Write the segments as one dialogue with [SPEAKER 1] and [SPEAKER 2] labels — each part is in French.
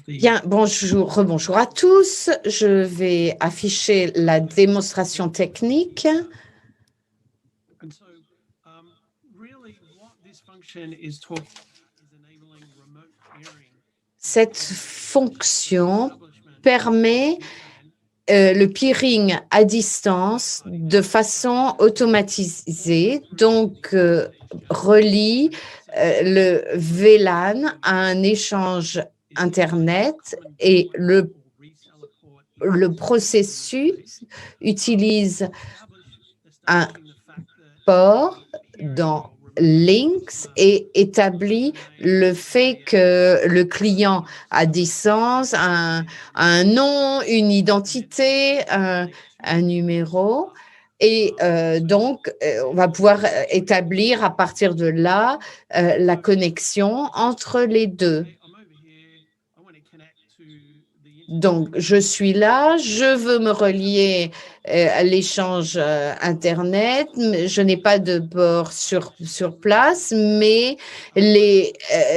[SPEAKER 1] Bien, bonjour, rebonjour à tous. Je vais afficher la démonstration technique. Cette fonction permet le peering à distance de façon automatisée, donc relie le VLAN à un échange Internet et le processus utilise un port dans Lynx et établit le fait que le client à distance a un nom, une identité, un numéro. Et donc, on va pouvoir établir à partir de là la connexion entre les deux. Donc, je suis là, je veux me relier à l'échange Internet. Je n'ai pas de port sur place, mais les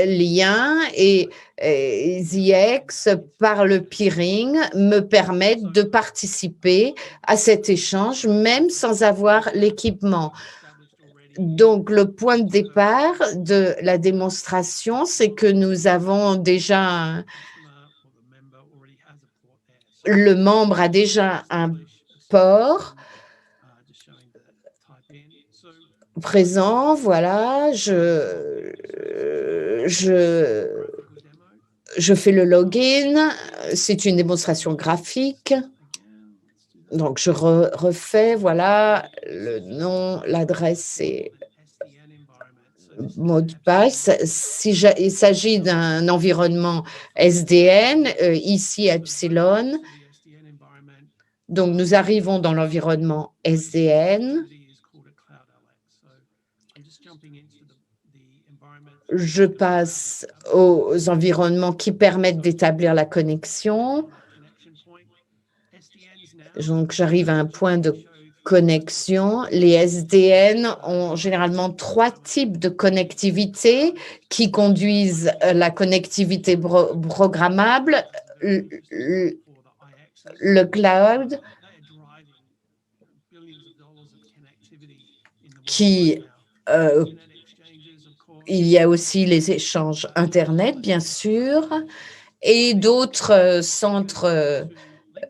[SPEAKER 1] liens et ZX par le peering me permettent de participer à cet échange, même sans avoir l'équipement. Donc, le point de départ de la démonstration, c'est que nous avons déjà le membre a déjà un port présent, voilà, je fais le login, c'est une démonstration graphique. Donc, je refais, voilà, le nom, l'adresse et mot de passe. Il s'agit d'un environnement SDN, ici Epsilon. Donc, nous arrivons dans l'environnement SDN. Je passe aux environnements qui permettent d'établir la connexion. Donc, j'arrive à un point de connexion. Les SDN ont généralement 3 types de connectivité qui conduisent la connectivité programmable, le cloud, il y a aussi les échanges Internet, bien sûr, et d'autres centres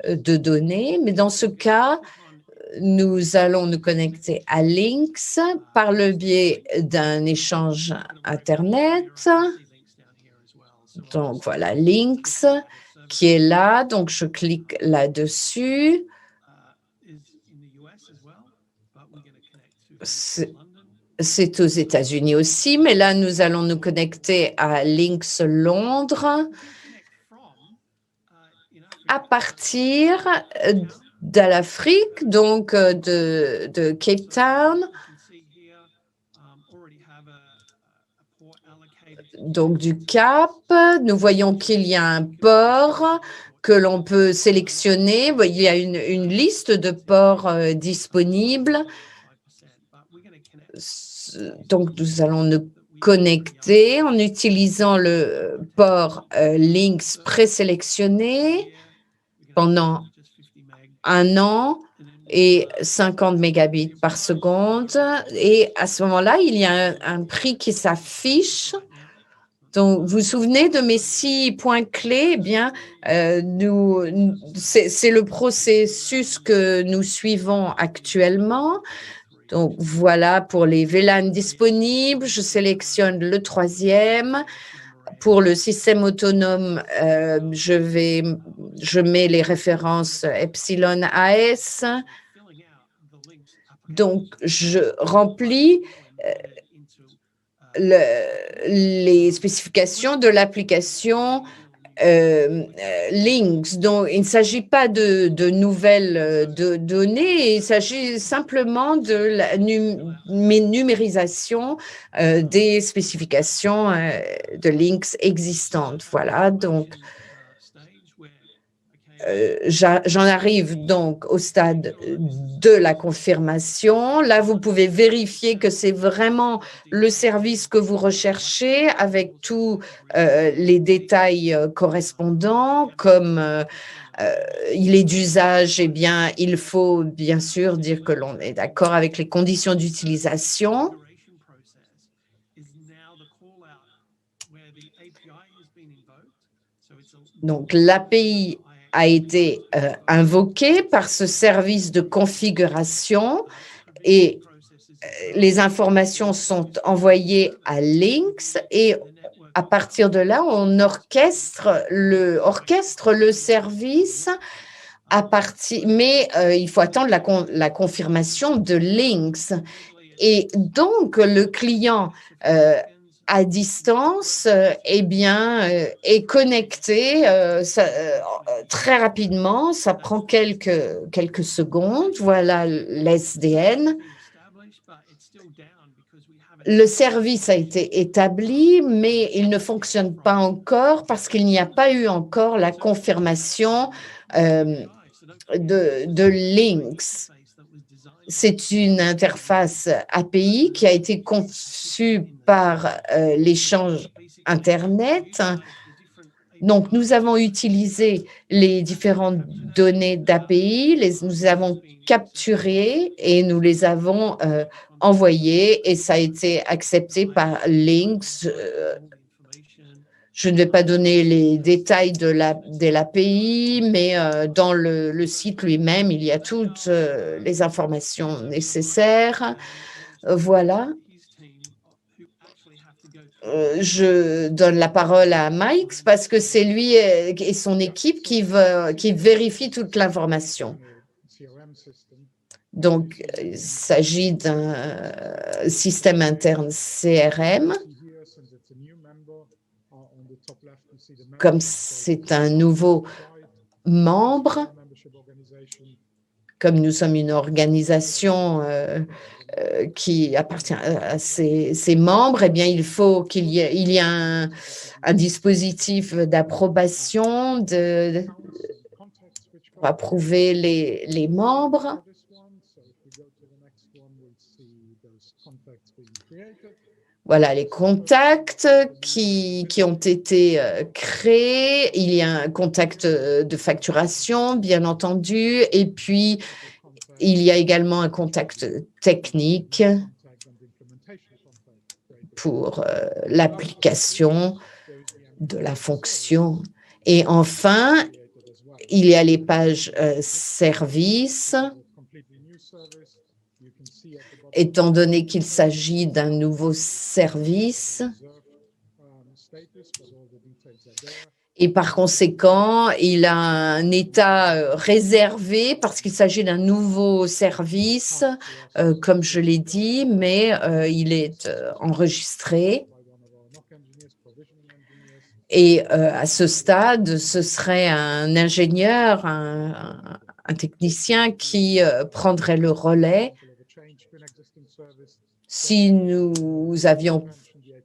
[SPEAKER 1] de données. Mais dans ce cas, nous allons nous connecter à Lynx par le biais d'un échange Internet. Donc, voilà, Lynx qui est là. Donc, je clique là-dessus. C'est aux États-Unis aussi, mais là, nous allons nous connecter à Lynx Londres à partir de l'Afrique, donc de Cape Town. Donc, du Cap, nous voyons qu'il y a un port que l'on peut sélectionner. Il y a une liste de ports disponibles. Donc, nous allons nous connecter en utilisant le port Lynx présélectionné pendant 1 an et 50 mégabits par seconde. Et à ce moment-là, il y a un prix qui s'affiche. Donc, vous vous souvenez de mes 6 points clés? Eh bien, c'est le processus que nous suivons actuellement. Donc, voilà pour les VLAN disponibles. Je sélectionne le 3e. Pour le système autonome, je mets les références Epsilon AS. Donc, je remplis les spécifications de l'application Lynx. Donc, il ne s'agit pas de nouvelles données, il s'agit simplement de la numérisation des spécifications de Lynx existantes. Voilà, donc j'en arrive donc au stade de la confirmation. Là, vous pouvez vérifier que c'est vraiment le service que vous recherchez avec tous les détails correspondants, comme il est d'usage, eh bien, il faut bien sûr dire que l'on est d'accord avec les conditions d'utilisation. Donc, l'API a été invoquée par ce service de configuration et les informations sont envoyées à Lynx et à partir de là, on orchestre le service mais il faut attendre la confirmation de Lynx. Et donc, le client à distance eh bien, est connecté très rapidement. Ça prend quelques secondes. Voilà l'SDN. Le service a été établi, mais il ne fonctionne pas encore parce qu'il n'y a pas eu encore la confirmation de Lynx. C'est une interface API qui a été conçue par l'échange Internet. Donc, nous avons utilisé les différentes données d'API, nous avons capturées et nous les avons envoyées et ça a été accepté par Lynx. Je ne vais pas donner les détails de l'API, mais dans le site lui-même, il y a toutes les informations nécessaires. Voilà. Je donne la parole à Mike parce que c'est lui et son équipe qui vérifient toute l'information. Donc, il s'agit d'un système interne CRM. Comme c'est un nouveau membre, comme nous sommes une organisation qui appartient à ses membres, eh bien, il faut qu'il y ait un dispositif d'approbation pour approuver les membres. Voilà les contacts qui ont été créés. Il y a un contact de facturation, bien entendu, et puis il y a également un contact technique pour l'application de la fonction. Et enfin, il y a les pages services. Étant donné qu'il s'agit d'un nouveau service. Et par conséquent, il a un état réservé parce qu'il s'agit d'un nouveau service, comme je l'ai dit, mais il est enregistré. Et à ce stade, ce serait un ingénieur, un technicien qui prendrait le relais. Si nous avions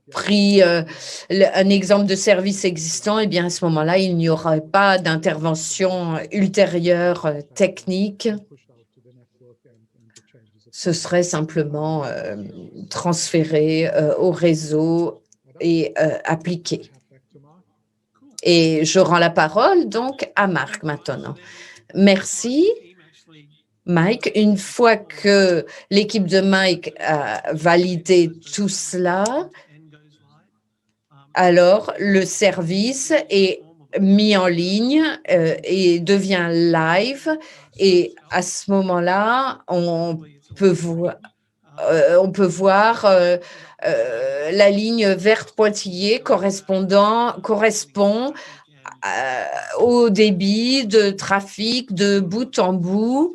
[SPEAKER 1] pris un exemple de service existant, eh bien, à ce moment-là, il n'y aurait pas d'intervention ultérieure technique. Ce serait simplement transféré au réseau et appliqué. Et je rends la parole donc à Marc maintenant. Merci. Mike, une fois que l'équipe de Mike a validé tout cela, alors le service est mis en ligne et devient live. Et à ce moment-là, on peut voir la ligne verte pointillée correspond au débit de trafic de bout en bout.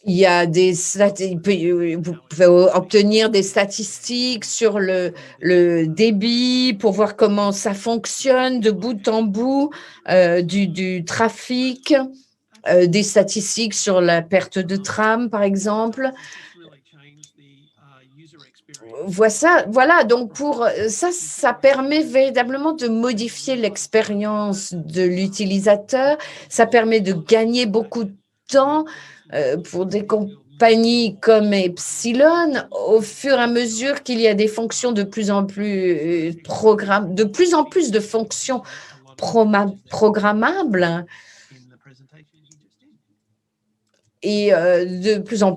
[SPEAKER 1] Il y a vous pouvez obtenir des statistiques sur le débit pour voir comment ça fonctionne de bout en bout du trafic, des statistiques sur la perte de trame, par exemple. Voilà, donc pour ça, ça permet véritablement de modifier l'expérience de l'utilisateur. Ça permet de gagner beaucoup de temps pour des compagnies comme Epsilon, au fur et à mesure qu'il y a des fonctions de plus en plus de plus en plus de fonctions programmables et de plus en plus